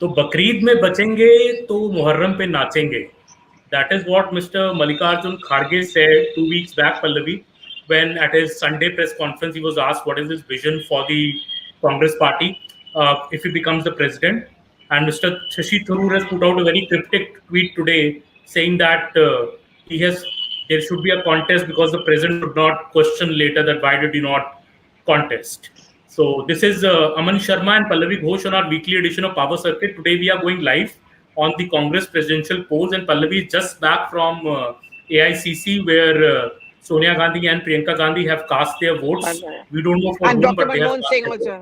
तो बकरीद में बचेंगे तो मुहर्रम पे नाचेंगे. That is what Mr. Mallikarjun Kharge said 2 weeks back, Pallavi, when at his Sunday press conference he was asked what is his vision for the Congress party if he becomes the president. And Mr. Shashi Tharoor has put out a very cryptic tweet today saying that there should be a contest because the president should not question later that why did you not contest. So this is Aman Sharma and Pallavi Ghosh on our weekly edition of Power Circuit. Today we are going live on the Congress presidential polls, and Pallavi is just back from AICC where Sonia Gandhi and Priyanka Gandhi have cast their votes. We don't know for and whom, Dr. but they have Manmohan cast Singh their also.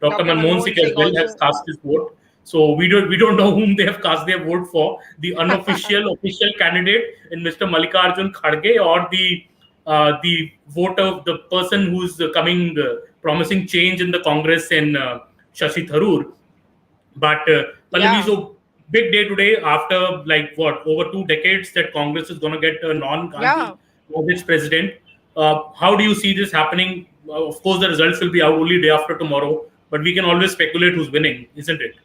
vote. Dr. Manmohan Singh as well has cast his vote. So we don't know whom they have cast their vote for, the unofficial official candidate in Mr. Mallikarjun Kharge, or the vote of the person who's coming promising change in the Congress in Shashi Tharoor. But Pallavi, so big day today after over 2 decades that Congress is going to get a non-Gandhi its president. How do you see this happening? Of course, the results will be out only day after tomorrow, but we can always speculate who's winning, isn't it?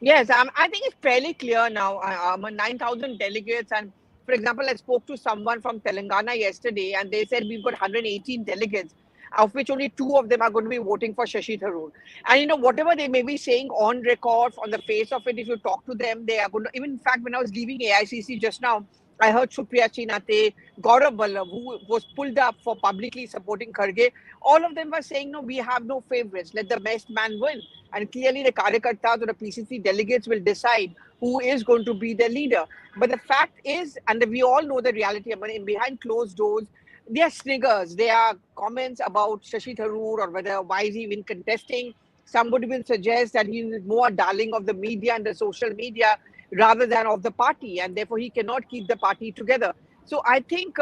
Yes, I think it's fairly clear now. 9,000 delegates, and for example, I spoke to someone from Telangana yesterday, and they said we've got 118 delegates, of which only 2 of them are going to be voting for Shashi Tharoor. And whatever they may be saying on record, on the face of it, if you talk to them, they are going to. Even in fact, when I was leaving AICC just now, I heard Supriya Chinate, Gaurav Vallabh, who was pulled up for publicly supporting Kharge. All of them were saying, no, we have no favorites. Let the best man win. And clearly the Karyakartas or the PCC delegates will decide who is going to be the leader. But the fact is, and we all know the reality, I mean, behind closed doors, there are sniggers. There are comments about Shashi Tharoor or why is he even contesting. Somebody will suggest that he is more darling of the media and the social media rather than of the party, and therefore he cannot keep the party together. So I think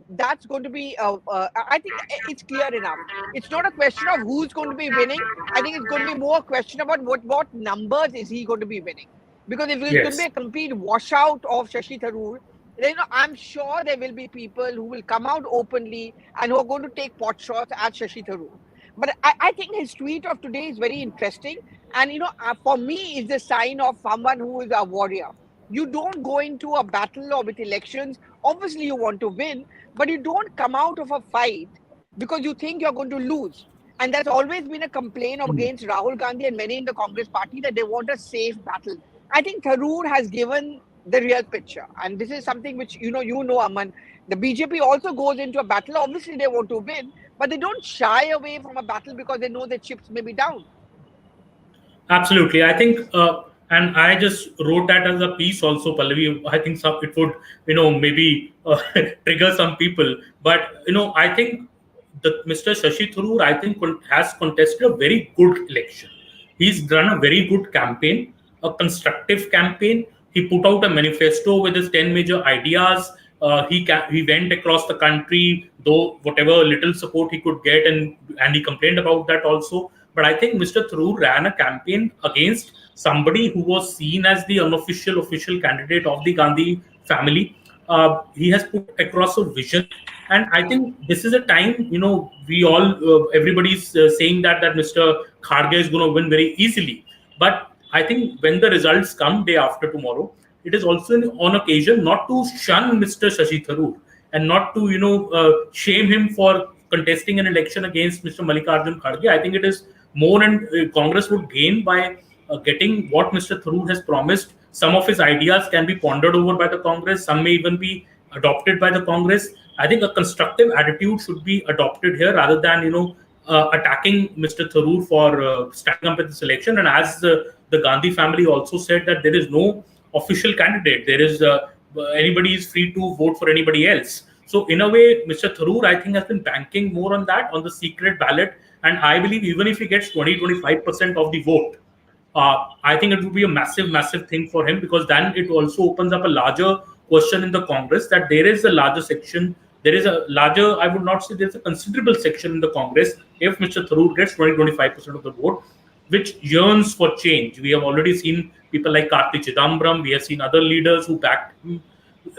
that's going to be, I think it's clear enough. It's not a question of who's going to be winning. I think it's going to be more a question about what numbers is he going to be winning. Because if it's going to be a complete washout of Shashi Tharoor, then I'm sure there will be people who will come out openly and who are going to take pot shots at Shashi Tharoor. But I think his tweet of today is very interesting. And, for me, it's the sign of someone who is a warrior. You don't go into a battle or with elections. Obviously, you want to win, but you don't come out of a fight because you think you're going to lose. And that's always been a complaint against Rahul Gandhi and many in the Congress party that they want a safe battle. I think Tharoor has given the real picture. And this is something which, Aman, the BJP also goes into a battle. Obviously, they want to win, but they don't shy away from a battle because they know the chips may be down. Absolutely. I think, and I just wrote that as a piece also, Pallavi. I think it would, maybe trigger some people. But, I think that Mr. Shashi Tharoor, I think, has contested a very good election. He's done a very good campaign, a constructive campaign. He put out a manifesto with his 10 major ideas. He went across the country, though whatever little support he could get, and he complained about that also. But I think Mr. Tharoor ran a campaign against somebody who was seen as the unofficial official candidate of the Gandhi family. He has put across a vision, and I think this is a time, we all, everybody's saying that Mr. Kharge is going to win very easily. But I think when the results come day after tomorrow, it is also on occasion not to shun Mr. Shashi Tharoor and not to, shame him for contesting an election against Mr. Mallikarjun Kharge. I think it is more, and Congress would gain by getting what Mr. Tharoor has promised. Some of his ideas can be pondered over by the Congress. Some may even be adopted by the Congress. I think a constructive attitude should be adopted here rather than, attacking Mr. Tharoor for standing up at this election. And as the Gandhi family also said that there is no official candidate. There is anybody is free to vote for anybody else. So in a way, Mr. Tharoor, I think, has been banking more on that, on the secret ballot. And I believe even if he gets 20-25% of the vote, I think it would be a massive, massive thing for him, because then it also opens up a larger question in the Congress that there is a larger section. There is a larger, I would not say there's a considerable section in the Congress if Mr. Tharoor gets 20-25% of the vote, which yearns for change. We have already seen people like Karti Chidambaram. We have seen other leaders who backed him,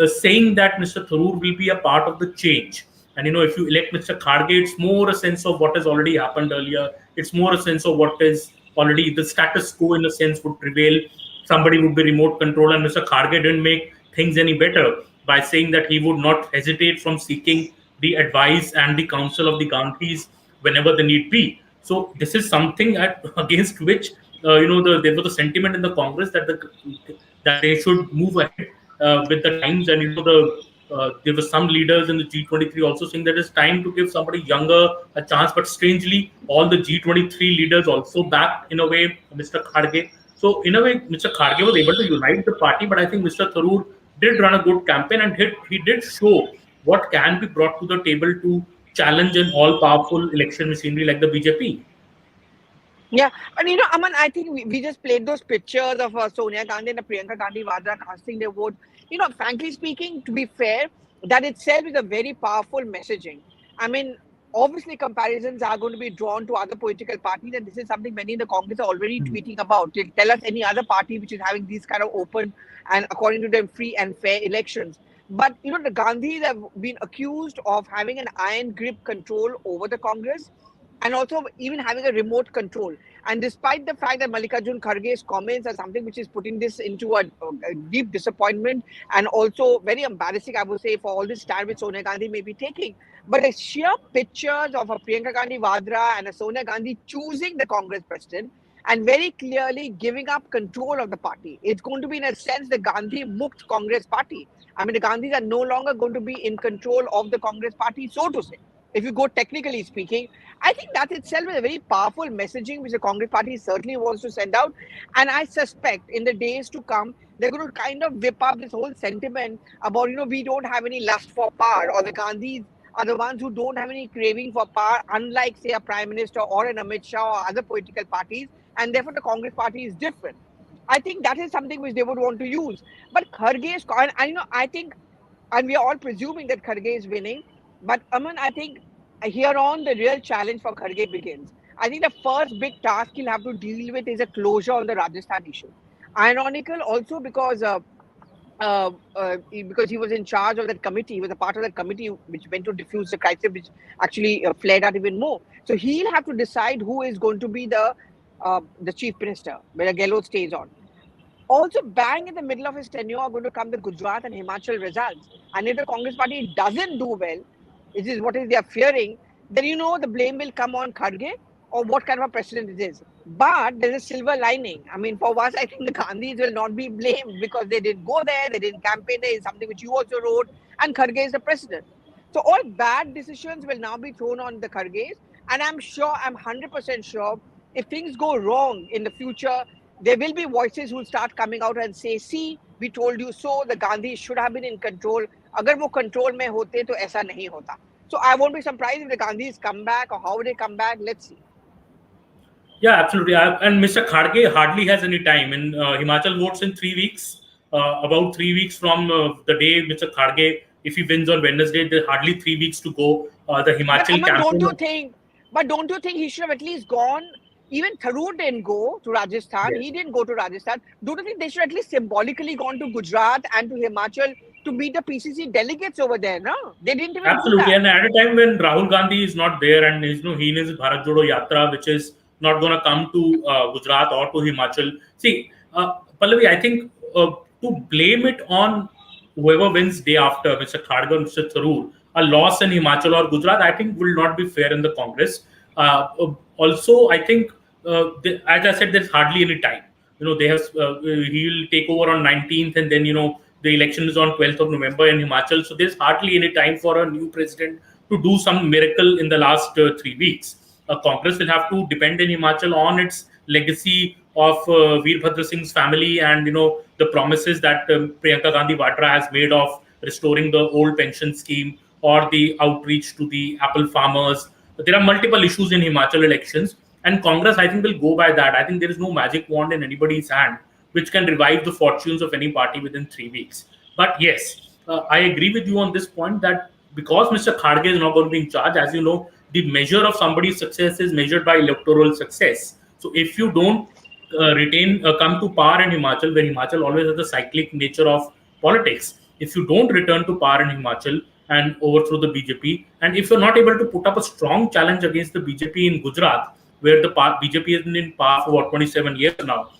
saying that Mr. Tharoor will be a part of the change. And if you elect Mr. Kharge, it's more a sense of what has already happened earlier. It's more a sense of what is already the status quo in a sense would prevail. Somebody would be remote control, and Mr. Kharge didn't make things any better by saying that he would not hesitate from seeking the advice and the counsel of the Gandhis whenever the need be. So this is something against which there was a sentiment in the Congress that that they should move ahead with the times, and there were some leaders in the G23 also saying that it's time to give somebody younger a chance. But strangely, all the G23 leaders also backed in a way Mr. Kharge. So in a way, Mr. Kharge was able to unite the party, but I think Mr. Tharoor did run a good campaign, and he did show what can be brought to the table to challenge an all-powerful election machinery like the BJP. Yeah, and Aman, I think we just played those pictures of Sonia Gandhi and Priyanka Gandhi Vadra casting their vote. Frankly speaking, to be fair, that itself is a very powerful messaging. I mean, obviously, comparisons are going to be drawn to other political parties, and this is something many in the Congress are already tweeting about. Tell us any other party which is having these kind of open and, according to them, free and fair elections. But the Gandhis have been accused of having an iron grip control over the Congress, and also even having a remote control. And despite the fact that Mallikarjun Kharge's comments are something which is putting this into a deep disappointment, and also very embarrassing, I would say, for all this stand which Sonia Gandhi may be taking. But the sheer pictures of a Priyanka Gandhi Vadra and a Sonia Gandhi choosing the Congress president and very clearly giving up control of the party. It's going to be, in a sense, the Gandhi Mukt Congress party. I mean, the Gandhis are no longer going to be in control of the Congress party, so to say. If you go technically speaking, I think that itself is a very powerful messaging which the Congress party certainly wants to send out. And I suspect in the days to come, they're going to kind of whip up this whole sentiment about, we don't have any lust for power, or the Gandhis are the ones who don't have any craving for power, unlike, say, a prime minister or an Amit Shah or other political parties. And therefore, the Congress party is different. I think that is something which they would want to use. But Kharge is, and I think, and we are all presuming that Kharge is winning. But Aman, I think here on the real challenge for Kharge begins. I think the first big task he'll have to deal with is a closure on the Rajasthan issue. Ironical also because he was in charge of that committee. He was a part of that committee which went to diffuse the crisis, which actually flared out even more. So he'll have to decide who is going to be the chief minister, whether Gehlot stays on. Also, bang in the middle of his tenure are going to come the Gujarat and Himachal results. And if the Congress party doesn't do well, which is what they are fearing, then the blame will come on Kharge, or what kind of a president it is. But there's a silver lining. I mean, for once, I think the Gandhis will not be blamed because they didn't go there, they didn't campaign there, is something which you also wrote, and Kharge is the president. So all bad decisions will now be thrown on the Kharges, and I'm 100% sure, if things go wrong in the future, there will be voices who will start coming out and say, see, we told you so, the Gandhis should have been in control. Agar wo control mein hote, to aisa nahi hota. So I won't be surprised if the Gandhis come back, or how they come back. Let's see. Yeah, absolutely. And Mr. Kharge hardly has any time. In Himachal votes in 3 weeks. About 3 weeks from the day Mr. Kharge, if he wins on Wednesday, there's hardly 3 weeks to go. The Himachal campaign. Don't you think he should have at least gone? Even Tharoor didn't go to Rajasthan. Yes. He didn't go to Rajasthan. Don't you think they should at least symbolically gone to Gujarat and to Himachal to meet the PCC delegates over there? No, they didn't even absolutely. do that. And at a time when Rahul Gandhi is not there, and he in his Bharat Jodo Yatra, which is not going to come to Gujarat or to Himachal. See, Pallavi, I think to blame it on whoever wins day after, Mr. Kharge or Mr. Tharoor, a loss in Himachal or Gujarat, I think will not be fair in the Congress. Also, I think, as I said, there's hardly any time. They have he will take over on 19th, and then the election is on 12th of November in Himachal. So there's hardly any time for a new president to do some miracle in the last 3 weeks. Congress will have to depend in Himachal on its legacy of Veerbhadra Singh's family, and the promises that Priyanka Gandhi Vadra has made of restoring the old pension scheme or the outreach to the apple farmers. There are multiple issues in Himachal elections, and Congress, I think, will go by that. I think there is no magic wand in anybody's hand which can revive the fortunes of any party within 3 weeks. But yes, I agree with you on this point that because Mr. Kharge is not going to be in charge, as you know, the measure of somebody's success is measured by electoral success. So if you don't come to power in Himachal, where Himachal always has the cyclic nature of politics, if you don't return to power in Himachal and overthrow the BJP, and if you're not able to put up a strong challenge against the BJP in Gujarat, where the BJP has been in power for what 27 years now.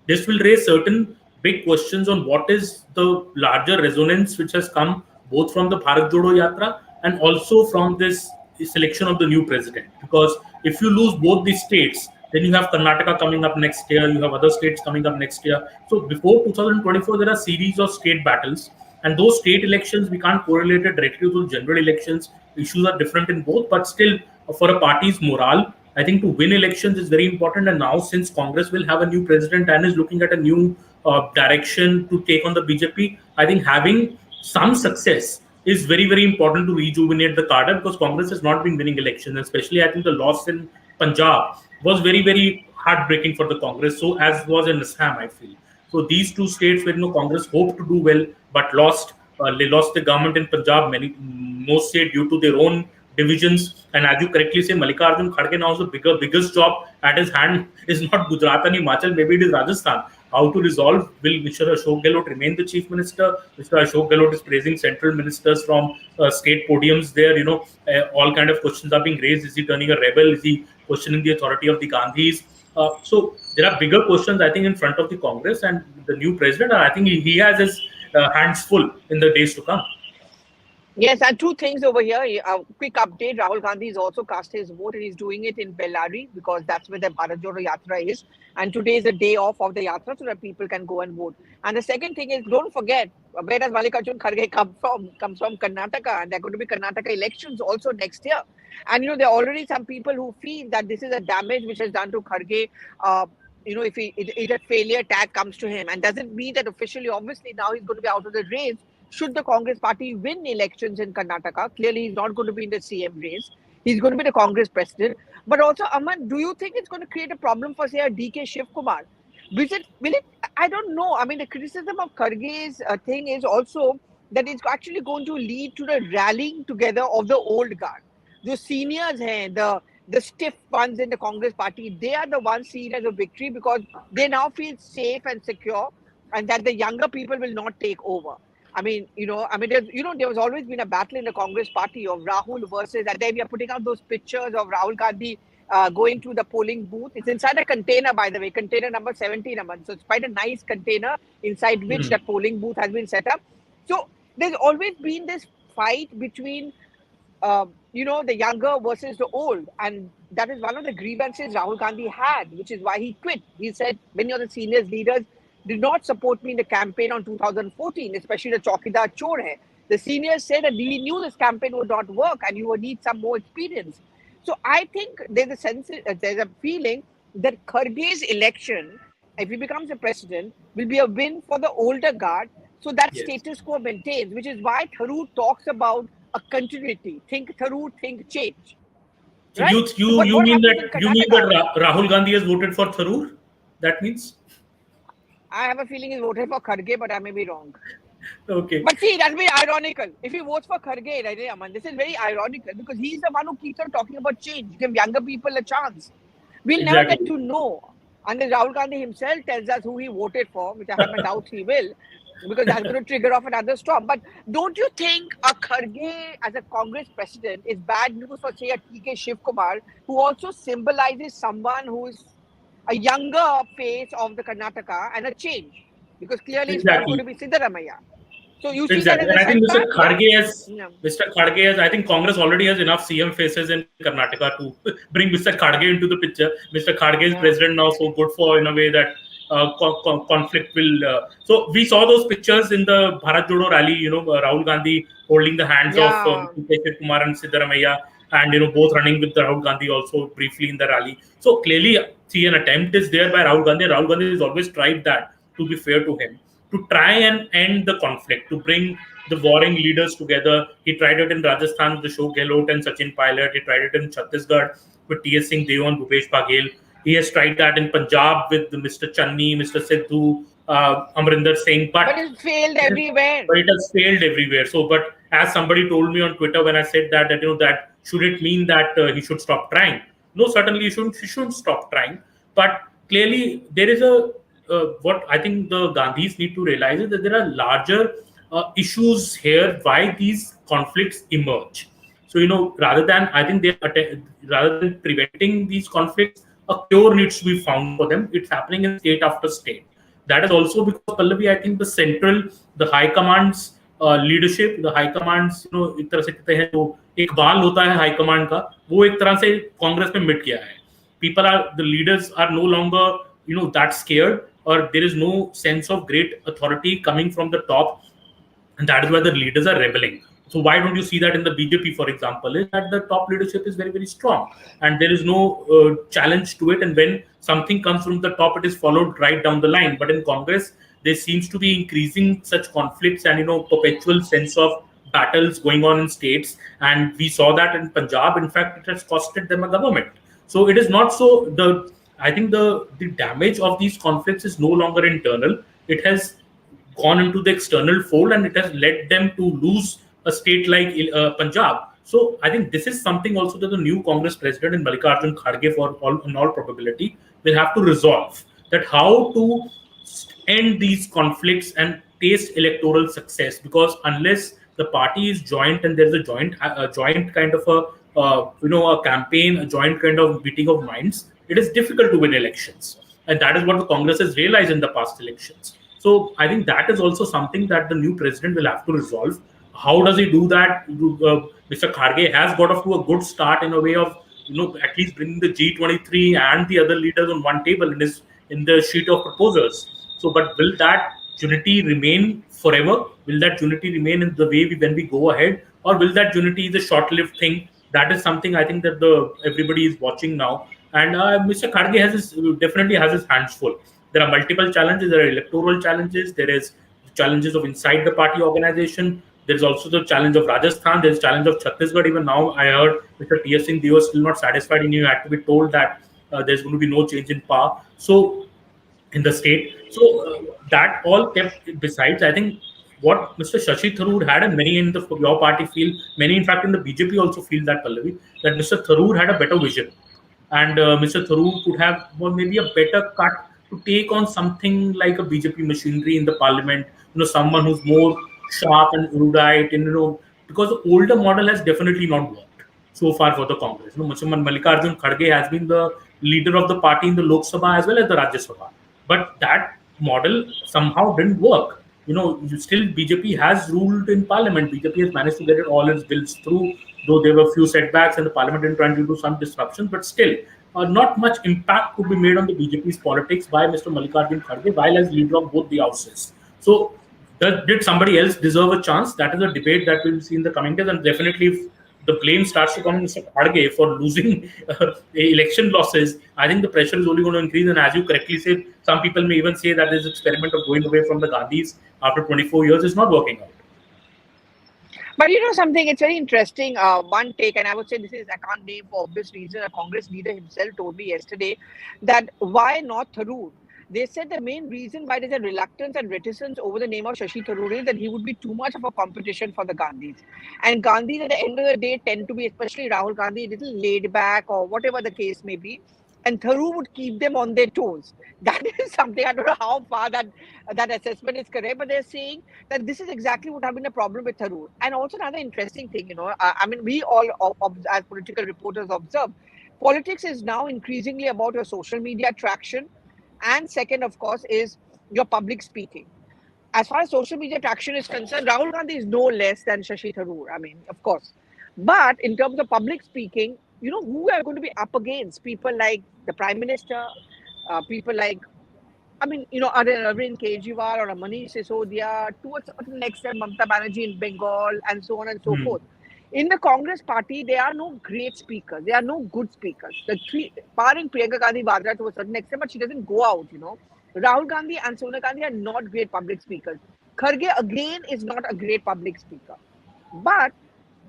This will raise certain big questions on what is the larger resonance which has come both from the Bharat Jodo Yatra and also from this selection of the new president. Because if you lose both these states, then you have Karnataka coming up next year, you have other states coming up next year. So before 2024, there are series of state battles, and those state elections we can't correlate it directly to general elections. Issues are different in both, but still, for a party's morale, I think to win elections is very important. And now, since Congress will have a new president and is looking at a new direction to take on the BJP, I think having some success is very, very important to rejuvenate the cadre, because Congress has not been winning elections. Especially, I think the loss in Punjab was very, very heartbreaking for the Congress. So, as was in Assam, I feel. So these two states where Congress hoped to do well but lost. They lost the government in Punjab, most state due to their own divisions. And as you correctly say, Mallikarjun Kharge now is the biggest job at his hand is not Gujarat and Himachal, maybe it is Rajasthan. How to resolve? Will Mr. Ashok Gehlot remain the chief minister? Mr. Ashok Gehlot is praising central ministers from state podiums there. All kind of questions are being raised. Is he turning a rebel? Is he questioning the authority of the Gandhis? So there are bigger questions, I think, in front of the Congress and the new president. And I think he has his hands full in the days to come. Yes, and two things over here. A quick update. Rahul Gandhi has also cast his vote, and he's doing it in Bellary because that's where the Bharat Jodo Yatra is. And today is the day off of the Yatra so that people can go and vote. And the second thing is, don't forget, where does Mallikarjun Kharge come from? Comes from Karnataka, and there are going to be Karnataka elections also next year. And, there are already some people who feel that this is a damage which is done to Kharge. If a failure tag comes to him, and doesn't mean that officially, obviously, now he's going to be out of the race. Should the Congress party win elections in Karnataka, clearly he's not going to be in the CM race. He's going to be the Congress president. But also, Aman, do you think it's going to create a problem for, say, a DK Shiv Kumar? Will it? I don't know. I mean, the criticism of Kharge's thing is also that it's actually going to lead to the rallying together of the old guard. The seniors, the stiff ones in the Congress party, they are the ones seen as a victory because they now feel safe and secure, and that the younger people will not take over. There was always been a battle in the Congress party of Rahul versus, and then we are putting out those pictures of Rahul Gandhi going to the polling booth. It's inside a container, by the way, container number 17. So it's quite a nice container inside which the polling booth has been set up. So there's always been this fight between, the younger versus the old. And that is one of the grievances Rahul Gandhi had, which is why he quit. He said, many of the senior leaders did not support me in the campaign on 2014, especially the Chaukidar Chor hai. The seniors said that we knew this campaign would not work and you would need some more experience. So I think there's a feeling that Kharge's election, if he becomes the president, will be a win for the older guard. So that status quo maintains, which is why Tharoor talks about a continuity. Think Tharoor, think change. So right? you mean that Rahul Gandhi has voted for Tharoor? That means? I have a feeling he voted for Kharge, but I may be wrong. Okay. But see, that'll be ironical. If he votes for Kharge, right, Aman, this is very ironical because he's the one who keeps on talking about change. Give younger people a chance. We'll never get to know. Unless Rahul Gandhi himself tells us who he voted for, which I have my doubts he will, because that's going to trigger off another storm. But don't you think a Kharge as a Congress president is bad news for, say, a TK Shiv Kumar, who also symbolizes someone who is a younger face of the Karnataka and a change, because clearly it's not going to be Siddaramaiah. So you see that as and I think Mr. Kharge has, I think Congress already has enough CM faces in Karnataka to bring Mr. Kharge into the picture. Mr. Kharge is president now, so good for in a way that conflict will. So we saw those pictures in the Bharat Jodo rally. Rahul Gandhi holding the hands of Shiv Kumar and Siddaramaiah, and both running with Rahul Gandhi also briefly in the rally. So clearly, see, an attempt is there by Rahul Gandhi. Rahul Gandhi has always tried that, to be fair to him, to try and end the conflict, to bring the warring leaders together. He tried it in Rajasthan with Ashok Gehlot and Sachin Pilot. He tried it in Chhattisgarh with T.S. Singh Deo and Bhupesh Baghel. He has tried that in Punjab with Mr. Channi, Mr. Sidhu, Amrinder Singh. But it failed everywhere. But it has failed everywhere. So, but as somebody told me on Twitter when I said that that should it mean that he should stop trying? No, certainly he shouldn't stop trying. But clearly there is what I think the Gandhis need to realize is that there are larger issues here why these conflicts emerge. So, rather than, I think rather than preventing these conflicts, a cure needs to be found for them. It's happening in state after state. That is also because, Pallavi, I think the high command's leadership, the high command's, एक तरह से कहते हैं जो इकबाल होता है high command का, वो एक तरह से कांग्रेस में मिट गया है. The leaders are no longer, that scared, or there is no sense of great authority coming from the top, and that is why the leaders are rebelling. So why don't you see that in the BJP, for example, is that the top leadership is very, very strong, and there is no challenge to it. And when something comes from the top, it is followed right down the line. But in Congress, there seems to be increasing such conflicts and perpetual sense of battles going on in states, and we saw that in Punjab. In fact, it has costed them a government. So it is not so the I think the damage of these conflicts is no longer internal. It has gone into the external fold, and it has led them to lose a state like Punjab. So I think this is something also that the new Congress president in Mallikarjun Kharge, in all probability, will have to resolve, that how to end these conflicts and taste electoral success. Because unless the party is joint and there's a joint kind of a campaign, a joint kind of meeting of minds, it is difficult to win elections, and that is what the Congress has realized in the past elections. So I think that is also something that the new president will have to resolve. How does he do that? Mr. Kharge has got off to a good start in a way of at least bringing the G23 and the other leaders on one table in the sheet of proposals. So, but will that unity remain forever? Will that unity remain in the way when we go ahead, or will that unity is a short-lived thing? That is something I think that everybody is watching now, and Mr. Kharge definitely has his hands full. There are multiple challenges. There are electoral challenges. There is challenges of inside the party organization. There is also the challenge of Rajasthan. There is challenge of Chhattisgarh. Even now, I heard Mr. T.S. Singh Deo is still not satisfied, and he had to be told that there's going to be no change in power. So in the state. So that all kept besides, I think what Mr. Shashi Tharoor had, and many in your party feel, many in fact in the BJP also feel that, Pallavi, that Mr. Tharoor had a better vision, and Mr. Tharoor could have maybe a better cut to take on something like a BJP machinery in the parliament. Someone who's more sharp and erudite, and because the older model has definitely not worked so far for the Congress. Mr. Mallikarjun Kharge has been the leader of the party in the Lok Sabha as well as the Rajya Sabha, but that model somehow didn't work. Still BJP has ruled in parliament. BJP has managed to get all its bills through, though there were few setbacks and the parliament did try to do some disruptions, but still not much impact could be made on the BJP's politics by Mr. Mallikarjun Kharge while as leader of both the houses. So did somebody else deserve a chance? That is a debate that we'll see in the coming days, and definitely if the blame starts to come on Mr. Kharge for losing election losses, I think the pressure is only going to increase. And as you correctly said, some people may even say that this experiment of going away from the Gandhis after 24 years is not working out. But something, it's very interesting. One take, and I would say this is, I can't name for obvious reason, a Congress leader himself told me yesterday that why not Tharoor? They said the main reason why there's a reluctance and reticence over the name of Shashi Tharoor is that he would be too much of a competition for the Gandhis. And Gandhis at the end of the day tend to be, especially Rahul Gandhi, a little laid back or whatever the case may be. And Tharoor would keep them on their toes. That is something, I don't know how far that assessment is correct, but they're saying that this is exactly what has been a problem with Tharoor. And also another interesting thing, I mean, we all as political reporters observe, politics is now increasingly about your social media traction. And second, of course, is your public speaking. As far as social media traction is concerned, Rahul Gandhi is no less than Shashi Tharoor. I mean, of course. But in terms of public speaking, who are going to be up against? People like the Prime Minister, people like, Arvind Kejriwal or Manish Sisodia, to a certain extent, Mamata Banerjee in Bengal, and so on and so forth. In the Congress party, there are no great speakers. There are no good speakers. Barring Priyanka Gandhi Vadra to a certain extent, but she doesn't go out, Rahul Gandhi and Sonia Gandhi are not great public speakers. Kharge, again, is not a great public speaker. But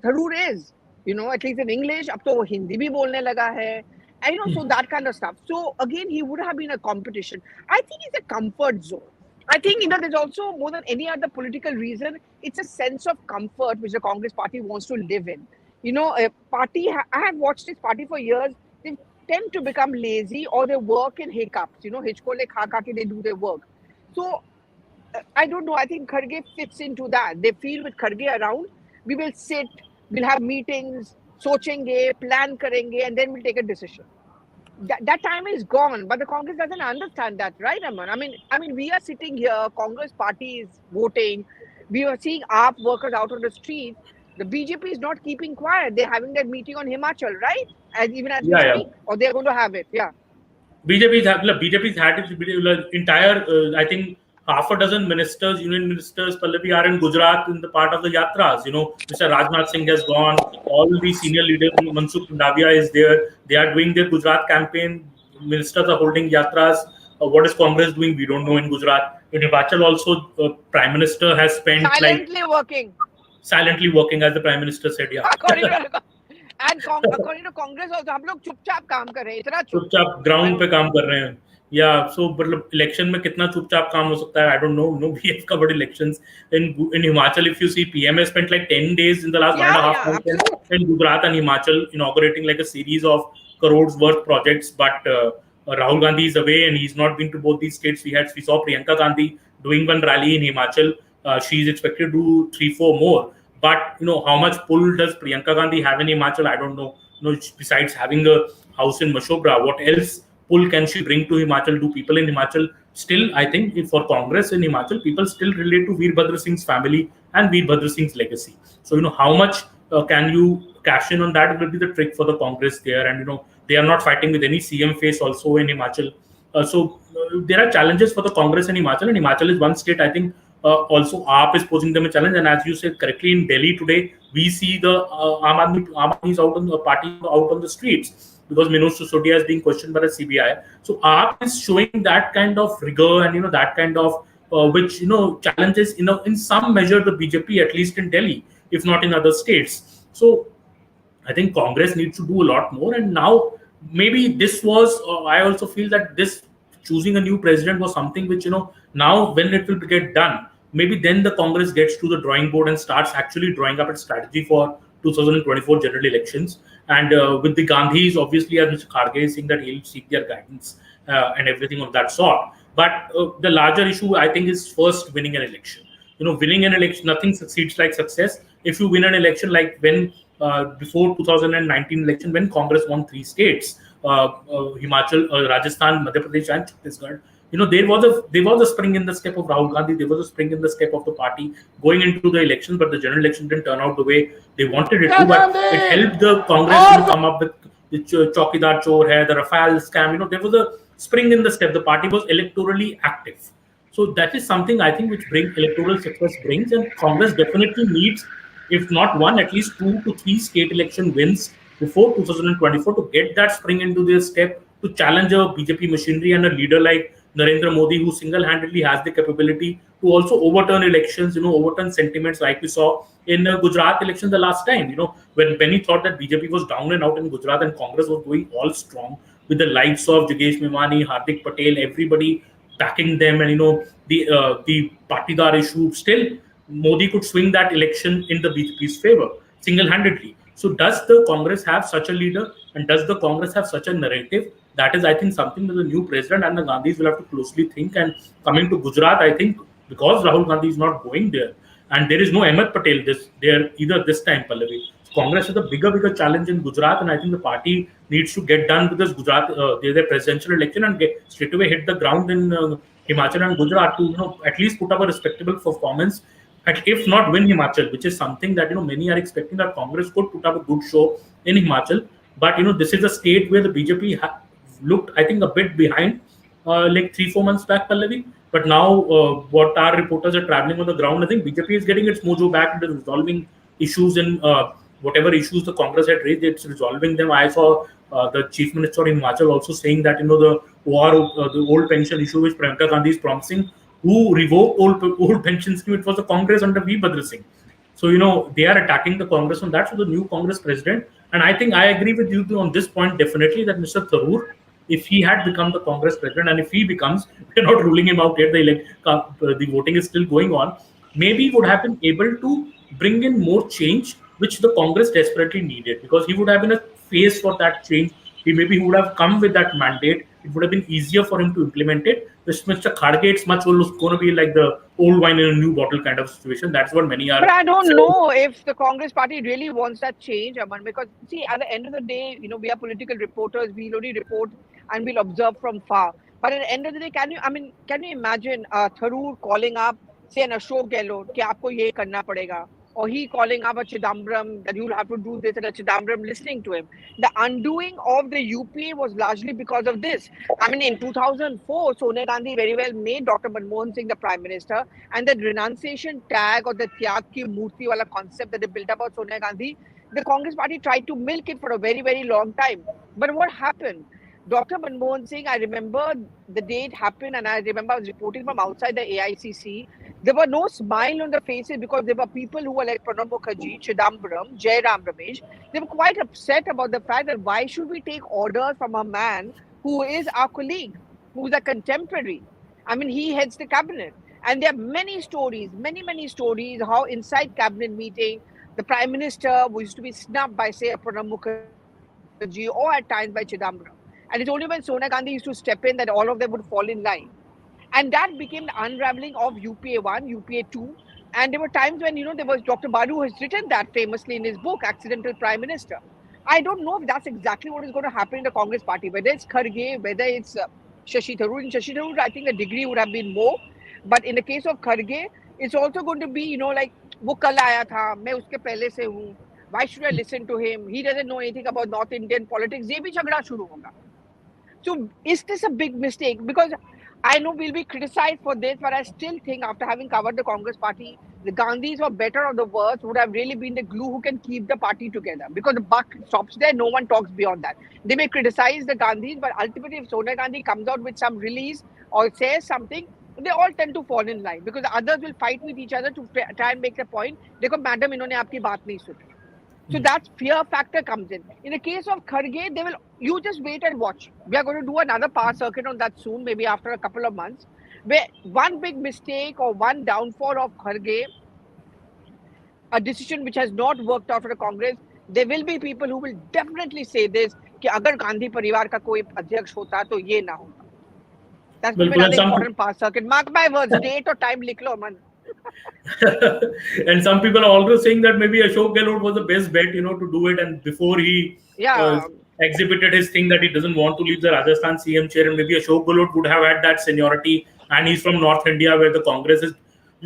Tharoor is, at least in English, ab to Hindi bhi bolne laga hai. And so that kind of stuff. So again, he would have been a competition. I think it's a comfort zone. I think there's also, more than any other political reason, it's a sense of comfort which the Congress party wants to live in. A party, I have watched this party for years, they tend to become lazy or they work in hiccups. Hitchcock kha they do their work. So I don't know, I think Kharge fits into that. They feel with Kharge around, we will sit, we'll have meetings, सोचेंगे, plan करेंगे, and then we'll take a decision. That time is gone, but the Congress doesn't understand that, right, Aman? I mean, we are sitting here, Congress party is voting, we are seeing AAP workers out on the streets. The BJP is not keeping quiet. They're having that meeting on Himachal, right? Even as we Yeah, yeah. speak, or they're going to have it. Yeah. BJP's had its entire, I think, half a dozen ministers, union ministers, Pallavi, are in Gujarat in the part of the yatras. Mr. Rajnath Singh has gone. All the senior leaders, Mansukh Mandaviya is there. They are doing their Gujarat campaign. Ministers are holding yatras. What is Congress doing? We don't know in Gujarat. In Himachal also, Prime Minister has spent like Silently working. silently working, as the Prime Minister said. Yeah. According to, and according to Congress also, हम लोग चुपचाप काम कर रहे हैं, इतना चुप. चुपचाप ग्राउंड पे काम कर रहे हैं या सो मतलब इलेक्शन में कितना चुपचाप काम हो सकता है I don't know no BF covered elections in Himachal. If you see, PM has spent like 10 days in the last Yeah, 1.5 yeah, months absolutely. in Gujarat and Himachal, inaugurating like a series of crores worth projects. But Rahul Gandhi is away and he's not been to both these states. We saw Priyanka Gandhi doing one rally in Himachal. She's expected to do 3-4 more. But how much pull does Priyanka Gandhi have in Himachal? I don't know. Besides having a house in Mashobra, what else pull can she bring to Himachal? Do people in Himachal still, I think, for Congress in Himachal, people still relate to Veerbhadra Singh's family and Veerbhadra Singh's legacy. So, how much can you cash in on that will be the trick for the Congress there. And, they are not fighting with any CM face also in Himachal. There are challenges for the Congress in Himachal, and Himachal is one state, I think, also AAP is posing them a challenge. And as you said correctly, in Delhi today, we see the Aam Aadmi is out on the party out on the streets because Manoj Sisodia is being questioned by the CBI. So AAP is showing that kind of rigor and that kind of which challenges in some measure the BJP, at least in Delhi, if not in other states. So I think Congress needs to do a lot more. And now maybe this was, I also feel that this choosing a new president was something which, now when it will get done, maybe then the Congress gets to the drawing board and starts actually drawing up its strategy for 2024 general elections. And with the Gandhis, obviously, as Mr. Kharge is saying that he'll seek their guidance and everything of that sort. But the larger issue, I think, is first winning an election. Winning an election, nothing succeeds like success. If you win an election, like when before 2019 election, when Congress won 3 states, Himachal, Rajasthan, Madhya Pradesh, and Chhattisgarh, there was a spring in the step of Rahul Gandhi. There was a spring in the step of the party going into the election, but the general election didn't turn out the way they wanted it to. But it helped the Congress come up with the Chaukidar Chor hai, the Rafale scam. There was a spring in the step. The party was electorally active. So that is something I think which electoral success brings, and Congress definitely needs, if not one, at least 2 to 3 state election wins before 2024 to get that spring into their step to challenge a BJP machinery and a leader like Narendra Modi, who single-handedly has the capability to also overturn elections, overturn sentiments like we saw in Gujarat election the last time, when Benny thought that BJP was down and out in Gujarat and Congress was going all strong with the likes of Jagesh Memani, Hardik Patel, everybody backing them, and the Patidar issue. Still, Modi could swing that election in the BJP's favor single-handedly. So does the Congress have such a leader, and does the Congress have such a narrative? That is, I think, something that the new president and the Gandhis will have to closely think. And coming to Gujarat, I think because Rahul Gandhi is not going there, and there is no Ahmed Patel there either this time, Pallavi. Congress has a bigger challenge in Gujarat, and I think the party needs to get done with this Gujarat, their presidential election, and get straight away hit the ground in Himachal and Gujarat to at least put up a respectable performance, and if not win Himachal, which is something that many are expecting that Congress could put up a good show in Himachal. But this is a state where the BJP looked, I think, a bit behind, like 3-4 months back, Pallavi. But now, what our reporters are traveling on the ground, I think BJP is getting its mojo back into resolving issues in whatever issues the Congress had raised. It's resolving them. I saw the chief minister in Himachal also saying that the old pension issue which Priyanka Gandhi is promising, who revoked old pension scheme, it was the Congress under Veerbhadra Singh. So they are attacking the Congress on that. So the new Congress president, and I think I agree with you on this point definitely, that Mr. Tharoor, if he had become the Congress president, and if he becomes, we're not ruling him out yet, the voting is still going on, maybe he would have been able to bring in more change, which the Congress desperately needed, because he would have been a face for that change he would have come with that mandate. It would have been easier for him to implement it. With Mr. Kharge, it's much going to be like the old wine in a new bottle kind of situation. That's what many But are I don't saying. know if the Congress party really wants that change, Aman, because see, at the end of the day, we are political reporters. We'll only report and we'll observe from far. But at the end of the day, can you imagine Tharoor calling up, say, an Ashok Gehlot, कि आपको ये करना पड़ेगा, or he calling up a Chidambaram that you'll have to do this, and a Chidambaram listening to him. The undoing of the UPA was largely because of this. I mean, in 2004, Sonia Gandhi very well made Dr. Manmohan Singh the Prime Minister, and the renunciation tag or the Tyag ki Murti wala concept that they built about Sonia Gandhi, the Congress party tried to milk it for a very, very long time. But what happened? Dr. Manmohan Singh, I remember the day it happened, and I remember I was reporting from outside the AICC. There were no smile on the faces because there were people who were like Pranab Mukherjee, Chidambaram, Jairam Ramesh. They were quite upset about the fact that why should we take orders from a man who is our colleague, who is a contemporary? I mean, he heads the cabinet. And there are many stories, many stories, how inside cabinet meeting, the Prime Minister used to be snubbed by, say, Pranab Mukherjee or at times by Chidambaram. And it's only when Sonia Gandhi used to step in that all of them would fall in line. And that became the unraveling of UPA 1, UPA 2. And there were times when, there was Dr. Baru has written that famously in his book, Accidental Prime Minister. I don't know if that's exactly what is going to happen in the Congress party, whether it's Kharge, whether it's Shashi Tharoor. In Shashi Tharoor, I think the degree would have been more. But in the case of Kharge, it's also going to be, like, वो कल आया था, मैं उसके पहले से हूँ. Why should I listen to him? He doesn't know anything about North Indian politics. ये भी झगड़ा शुरू होगा. So is this a big mistake? Because I know we'll be criticized for this, but I still think after having covered the Congress party, the Gandhis, or better or the worse, would have really been the glue who can keep the party together. Because the buck stops there, no one talks beyond that. They may criticize the Gandhis, but ultimately if Sonia Gandhi comes out with some release or says something, they all tend to fall in line because the others will fight with each other to try and make a point. देखो madam इन्होंने आपकी बात नहीं सुनी. So that fear factor comes in. In the case of Kharge, you just wait and watch. We are going to do another power circuit on that soon, maybe after a couple of months, where one big mistake or one downfall of Kharge, a decision which has not worked out for the Congress, there will be people who will definitely say this, कि अगर गांधी परिवार का कोई अध्यक्ष होता तो ये ना होता. That's going to be another important power circuit. Mark my words, date or time लिख लो man. And some people are also saying that maybe Ashok Gehlot was the best bet, to do it. And before he exhibited his thing that he doesn't want to leave the Rajasthan CM chair, and maybe Ashok Gehlot would have had that seniority, and he's from North India where the Congress is.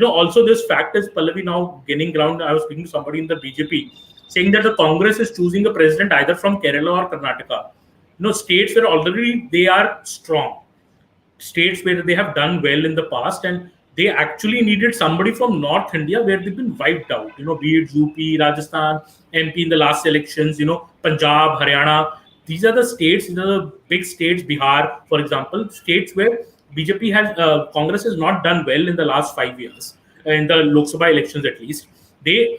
Also this fact is, Pallavi, now gaining ground. I was speaking to somebody in the BJP saying that the Congress is choosing a president either from Kerala or Karnataka. States where already they are strong, states where they have done well in the past, and they actually needed somebody from North India where they've been wiped out, be it UP, Rajasthan, MP in the last elections, Punjab, Haryana. These are the states, these are the big states, Bihar, for example, states where BJP Congress has not done well in the last 5 years, in the Lok Sabha elections at least.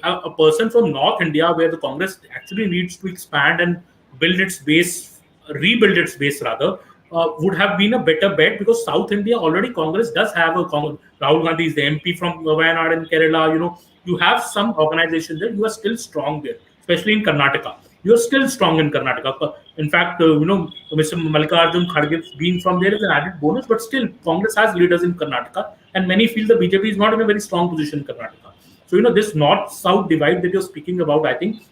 A person from North India where the Congress actually needs to expand and rebuild its base rather, would have been a better bet, because South India already Congress does have Rahul Gandhi is the MP from Wayanad in Kerala. You have some organizations there. You are still strong there, especially in Karnataka. You are still strong in Karnataka. In fact, Mr. Mallikarjun Kharge being from there is an added bonus, but still Congress has leaders in Karnataka, and many feel the BJP is not in a very strong position in Karnataka. So this North-South divide that you're speaking about, I think,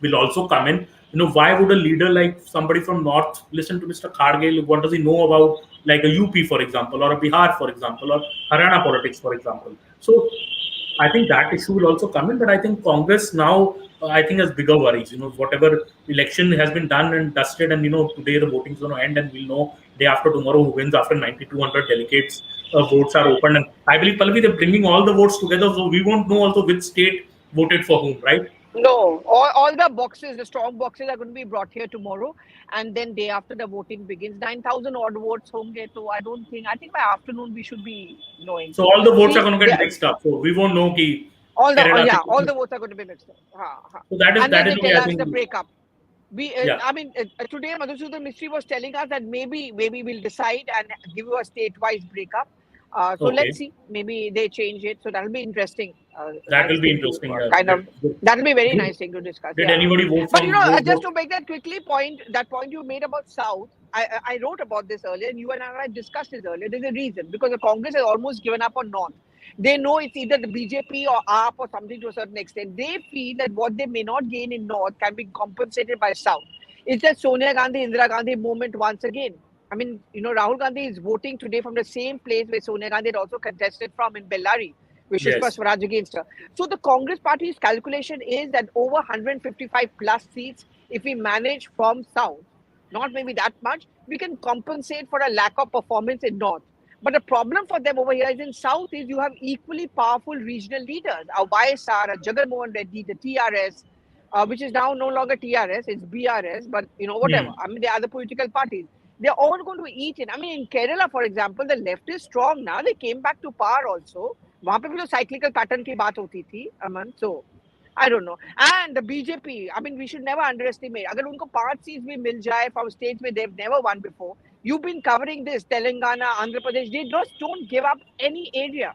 will also come in. Why would a leader like somebody from North listen to Mr. Kharge? What does he know about like a UP, for example, or a Bihar, for example, or Haryana politics, for example? So I think that issue will also come in. But I think Congress now, I think, has bigger worries. Whatever election has been done and dusted, and today the voting is going to end, and we'll know day after tomorrow who wins after 9,200 delegates. Votes are open, and I believe, Pallavi, they're bringing all the votes together, so we won't know also which state voted for whom, right? No, all the boxes, the strong boxes are going to be brought here tomorrow, and then day after the voting begins. 9,000 odd votes honge, so I think by afternoon we should be knowing. So all the votes are going to get mixed up, so we won't know ki all the votes are going to be mixed up. So that is and then they tell us the breakup. I mean, today Madhusudan Mistry was telling us that maybe we'll decide and give you a state-wise breakup. So let's Okay, see. Maybe they change it. So that'll be interesting. that Nice will be thing to interesting. kind of. Did, That'll be very did nice thing to discuss. did Yeah. anybody vote But from vote? just to make that quickly point, that point you made about South, I wrote about this earlier, and you and I discussed this earlier. There's a reason because the Congress has almost given up on North. They know it's either the BJP or AAP or something to a certain extent. They feel that what they may not gain in North can be compensated by South. It's that Sonia Gandhi, Indira Gandhi moment once again. I mean, Rahul Gandhi is voting today from the same place where Sonia Gandhi had also contested from in Bellary, with Sushma Yes. Swaraj against her. So the Congress party's calculation is that over 155 plus seats, if we manage from South, not maybe that much, we can compensate for a lack of performance in North. But the problem for them over here is in South is you have equally powerful regional leaders, a YSR, a Jagan Mohan Reddy, the TRS, which is now no longer TRS, it's BRS, but whatever. Hmm. I mean, the other political parties. They're all going to eat in. I mean, in Kerala, for example, the left is strong now. They came back to power also. वहां पे भी तो cyclical pattern की बात होती थी, अमन. So I don't know. And the BJP, I mean, we should never underestimate. अगर उनको 5 seats भी मिल जाए from states where they've never won before, you've been covering this, Telangana, Andhra Pradesh, they just don't give up any area.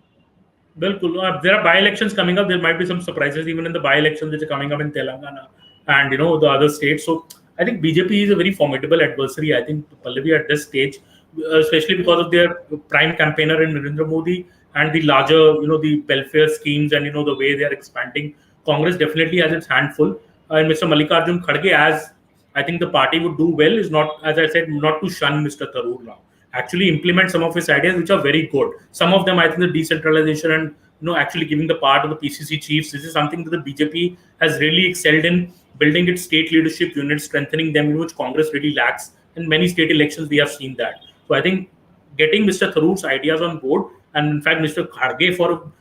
Bilkul. There are by-elections coming up. There might be some surprises even in the by-elections which are coming up in Telangana and the other states. So I think BJP is a very formidable adversary. I think Pallavi at this stage, especially because of their prime campaigner in Narendra Modi and the larger, the welfare schemes and the way they are expanding. Congress definitely has its handful. And Mr. Mallikarjun Kharge, as I think the party would do well, is not, as I said, not to shun Mr. Tharoor now, actually implement some of his ideas, which are very good. Some of them, I think, the decentralization and actually giving the power to the PCC chiefs. This is something that the BJP has really excelled in, building its state leadership units, strengthening them, which Congress really lacks. In many state elections, we have seen that. So I think getting Mr. Tharoor's ideas on board, and in fact, Mr. Kharge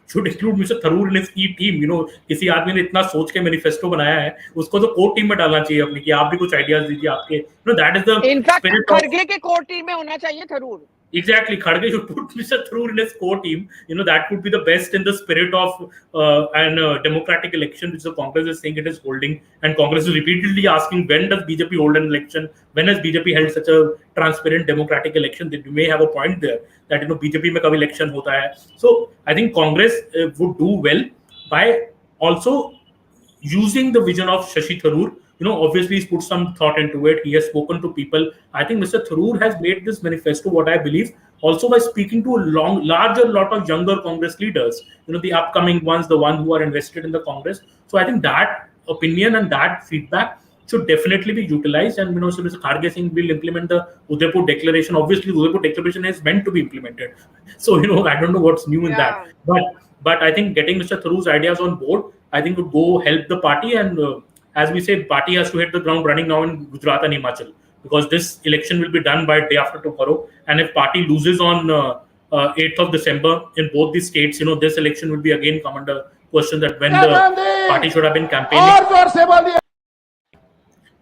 should include Mr. Tharoor in his key team. किसी आदमी ने इतना सोच के manifesto बनाया है, उसको तो कोर टीम में डालना चाहिए अपनी कि आप भी कुछ आइडियाज दीजिए आपके. That is the In fact, spirit of. खड़गे के कोर टीम में होना चाहिए Tharoor. Exactly, Kharge should put Mr. Tharoor in his core team. That would be the best in the spirit of an democratic election, which the Congress is saying it is holding. And Congress is repeatedly asking, when does BJP hold an election? When has BJP held such a transparent democratic election? They may have a point there that BJP में कब election होता है. So I think Congress would do well by also using the vision of Shashi Tharoor. Obviously he's put some thought into it. He has spoken to people. I think Mr. Tharoor has made this manifesto, what I believe, also by speaking to a larger lot of younger Congress leaders, the upcoming ones, the ones who are invested in the Congress. So I think that opinion and that feedback should definitely be utilized. And, so Mr. Kharge Singh will implement the Udaipur Declaration. Obviously, the Udaipur Declaration is meant to be implemented. So, I don't know what's new in that. But I think getting Mr. Tharoor's ideas on board, I think would go help the party. And as we say, party has to hit the ground running now in Gujarat and Himachal, because this election will be done by day after tomorrow. And if party loses on 8th of December in both these states, this election will be again come under question that when the party should have been campaigning.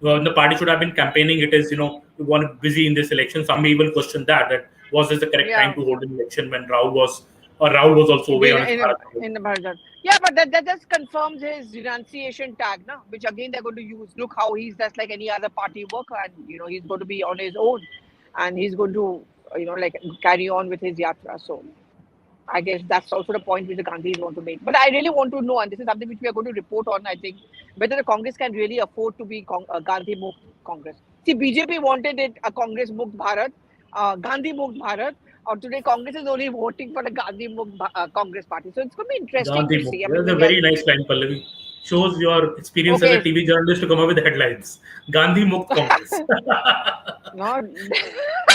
When the party should have been campaigning, it is, we want busy in this election. Some may even question that was this the correct time to hold an election when Rahul was also away on his in the Bharat. Yeah, but that just confirms his renunciation tag, na? Which again they're going to use. Look how he's just like any other party worker, and he's going to be on his own, and he's going to carry on with his yatra. So I guess that's also the point which the Gandhis want to make. But I really want to know, and this is something which we are going to report on, I think, whether the Congress can really afford to be Gandhi Mukt Congress. See, BJP wanted it a Congress Mukt Bharat, Gandhi Mukt Bharat, or today Congress is only voting for the Gandhi Mukt Congress party. So it's going to be interesting Gandhi to see. Mukt. That's a very nice line, Pallavi. Shows your experience as a TV journalist to come up with the headlines. Gandhi Mukt Congress. No.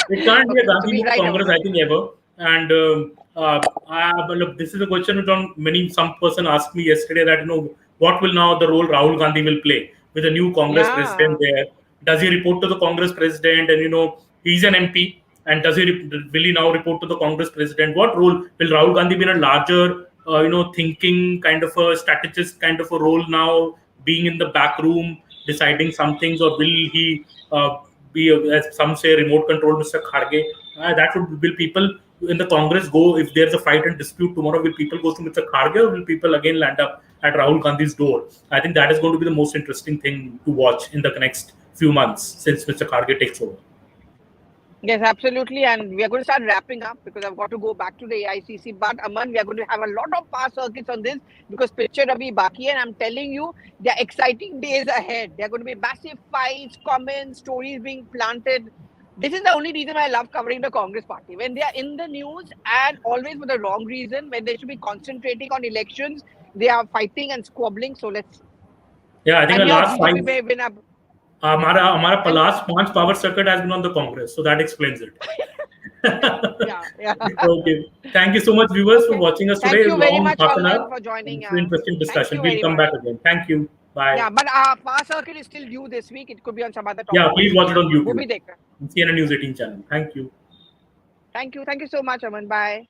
It can't be a Gandhi Mukt Congress, I think, ever. And look, this is a question which some person asked me yesterday that what will now the role Rahul Gandhi will play with a new Congress president there? Does he report to the Congress president? And he's an MP, and will he now report to the Congress president? What role will Rahul Gandhi be in a larger thinking kind of a strategist kind of a role now, being in the back room deciding some things, or will he be, as some say, remote control Mr. Kharge? Will people in the Congress go, if there's a fight and dispute tomorrow, will people go to Mr. Kharge, or will people again land up at Rahul Gandhi's door? I think that is going to be the most interesting thing to watch in the next few months since Mr. Kharge takes over. Yes, absolutely. And we are going to start wrapping up because I've got to go back to the AICC. But Aman, we are going to have a lot of power circuits on this because picture abhi baki hai, and I'm telling you, there are exciting days ahead. There are going to be massive fights, comments, stories being planted. This is the only reason I love covering the Congress party. When they are in the news and always for the wrong reason, when they should be concentrating on elections, they are fighting and squabbling. So let's see. Yeah, I think And the here last five, BJP may win up. हमारा And last 5 power circuit has been on the Congress, so that explains it. yeah, yeah. Okay. Thank you so much, viewers, for Okay. watching us Thank today. you very Long much, half an Aman, hour. for joining It's an us. interesting Thank discussion. you We'll very come much. back again. Thank you. Bye. Yeah, but our Power Circle is still due this week. It could be on some other Yeah, topic please this watch week. it on वो YouTube. भी देखना. CNN News 18 channel. Thank you. Thank you. Thank you so much, Aman. Bye.